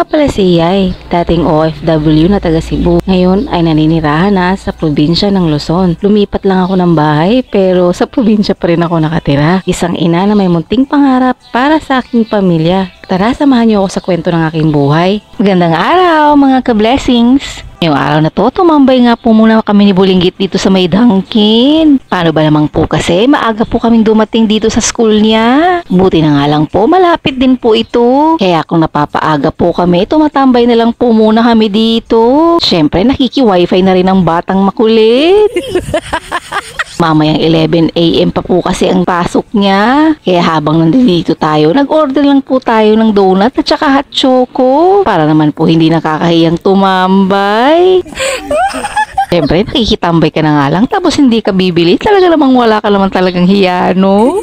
nga pala si Yay, dating OFW na taga Cebu. Ngayon ay naninirahan na sa probinsya ng Luzon. Lumipat lang ako ng bahay pero sa probinsya pa rin ako nakatira. Isang ina na may munting pangarap para sa aking pamilya. Tara, samahan niyo ako sa kwento ng aking buhay. Magandang araw mga ka-blessings! Ngayong araw na to, tumambay nga po muna kami ni Bulinggit dito sa may Dunkin. Paano ba naman po kasi maaga po kaming dumating dito sa school niya. Buti na nga lang po, malapit din po ito. Kaya kung napapaaga po kami, tumatambay na lang po muna kami dito. Syempre nakiki-wifi na rin ang batang makulit. Mamayang 11 AM pa po kasi ang pasok niya. Kaya habang nandito tayo, nag-order lang po tayo ng donut at saka hot choco. Para naman po hindi nakakahiyang tumambay. Siyempre, nakikitambay ka na nga lang tapos hindi ka bibili. Talaga namang wala ka naman talagang hiya, no?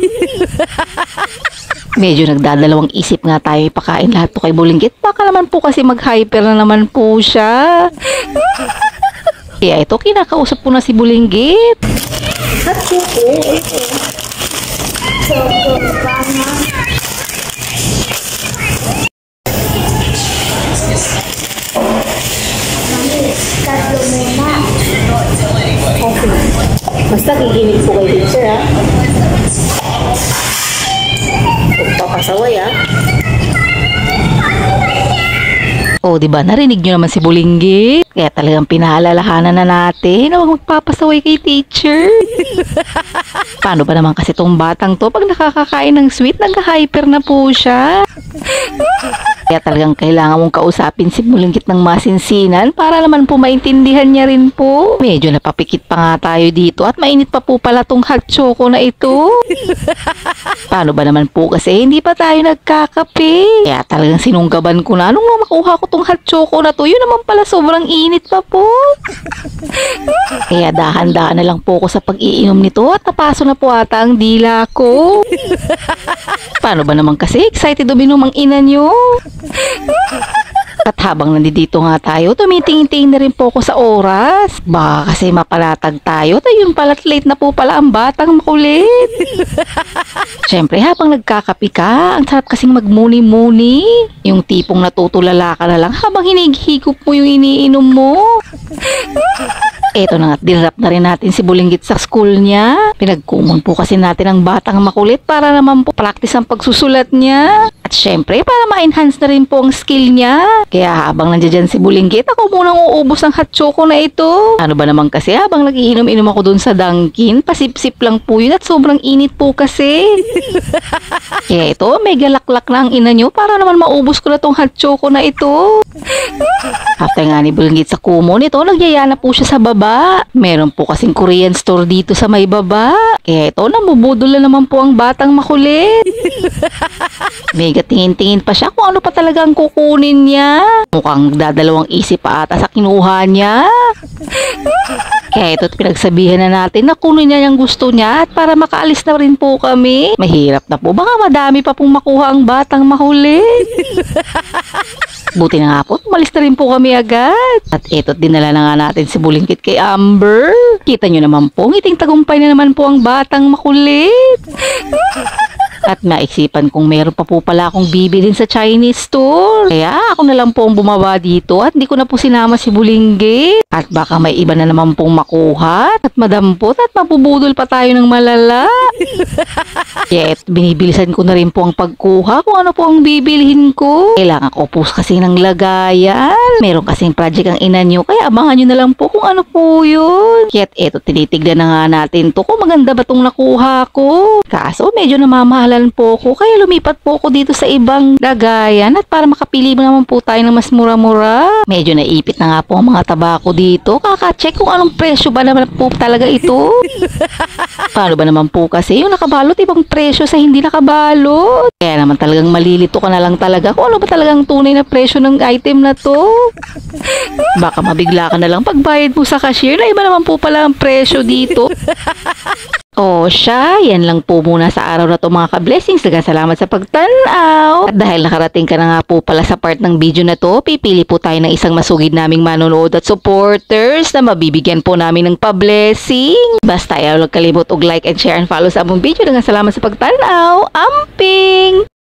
Medyo nagdadalawang isip nga tayo ipakain lahat po kay Bulinggit. Baka naman po kasi mag-hyper na naman po siya. Kaya ito, kinakausap po na si Bulinggit. Hot choco, ito. Choco, banana. Tatlo muna. Okay. Basta kikinig po kay teacher, ha? Pagpapasaway, ha? Oh, diba? Narinig nyo naman si Bulinggit. Kaya talagang pinaalalahanan na natin na huwag magpapasaway kay teacher. Paano ba naman kasi tong batang to? Pag nakakakain ng sweet, nag-hyper na po siya. Kaya talagang kailangan mong kausapin si Bulinggit ng masinsinan para naman po maintindihan niya rin po. Medyo napapikit pa nga tayo dito at mainit pa po pala tong hot choco na ito. Paano ba naman po kasi hindi pa tayo nagkakape. Kaya talagang sinunggaban ko na nung makuha ko tong hot choco na to. Yun naman pala sobrang init pa po. Kaya dahan-dahan na lang po ko sa pag-iinom nito at napaso na po ata ang dila ko. Paano ba naman kasi excited uminom ang ina nyo? At habang nandito nga tayo, tumitingin-tingin na rin po ako sa oras. Baka kasi mapalatag tayo. Ayun pala, late na po pala ang batang makulit. Siyempre, habang nagkakapi ka, ang sarap kasing magmuni-muni. Yung tipong natutulala ka na lang habang hinihigop mo yung iniinom mo. Eto na nga't dinrap na rin natin si Bulinggit sa school niya. Pinagkumon po kasi natin ang batang makulit para naman po practice ang pagsusulat niya. At syempre, para ma-enhance na rin po ang skill niya. Kaya habang nandiyan si Bulinggit, ako munang uubos ang hot choco na ito. Ano ba naman kasi habang nagiinom-inom ako dun sa Dunkin, pasip-sip lang po yun at sobrang init po kasi. Kaya ito, may galaklak na ang ina nyo para naman maubos ko na tong hot choco na ito. After nga ni Bulinggit sa kumon, ito, nagyaya na po siya sa baba. Meron po kasing Korean store dito sa may baba. Kaya ito, namubudol na naman po ang batang makulit. Mega tingin-tingin pa siya kung ano pa talaga ang kukunin niya. Mukhang dadalawang isip pa ata sa kinuha niya. Kaya ito't pinagsabihan na natin na kunin niya yung gusto niya at para makaalis na rin po kami. Mahirap na po. Baka madami pa pong makuha ang batang makulit. Buti na nga po, umalis na rin po kami agad. At ito't dinala na nga natin si Bulinggit kay Amber. Kita nyo naman po, ngiting tagumpay na naman po ang batang makulit. At maisipan kung meron pa po pala akong bibilin sa Chinese store. Kaya ako na lang po ang bumaba dito at hindi ko na po sinama si Bulinggit. At baka may iba na naman pong makuha at madampot at mabubudol pa tayo ng malala. Kaya binibilisan ko na rin po ang pagkuha kung ano po ang bibilhin ko. Kailangan ko po kasi ng lagayan. Meron kasing project ang ina nyo kaya abangan nyo na lang po kung ano po yun. Kaya eto tinitignan na nga natin to kung maganda ba tong nakuha ko. Kaso medyo namamahal po ko kaya lumipat po ko dito sa ibang lagayan at para makapili mo naman po tayo ng mas mura-mura. Medyo naipit na nga po ang mga tabako dito. Kaka-check kung anong presyo ba naman po talaga ito. Paano ba naman po kasi yung nakabalot ibang presyo sa hindi nakabalot. Kaya naman talagang malilito ka na lang talaga kung ano ba talagang tunay na presyo ng item na to. Baka mabigla ka na lang pagbayad mo sa cashier na iba naman po pala ang presyo dito. O siya, yan lang po muna sa araw na to mga ka-blessings. Salamat sa pagtanaw. At dahil nakarating ka na nga po pala sa part ng video na to, pipili po tayo ng isang masugid naming manonood at supporters na mabibigyan po namin ng pa-blessing. Basta ayaw lang kalimot og like and share and follow sa among video. Salamat sa pagtanaw. Amping!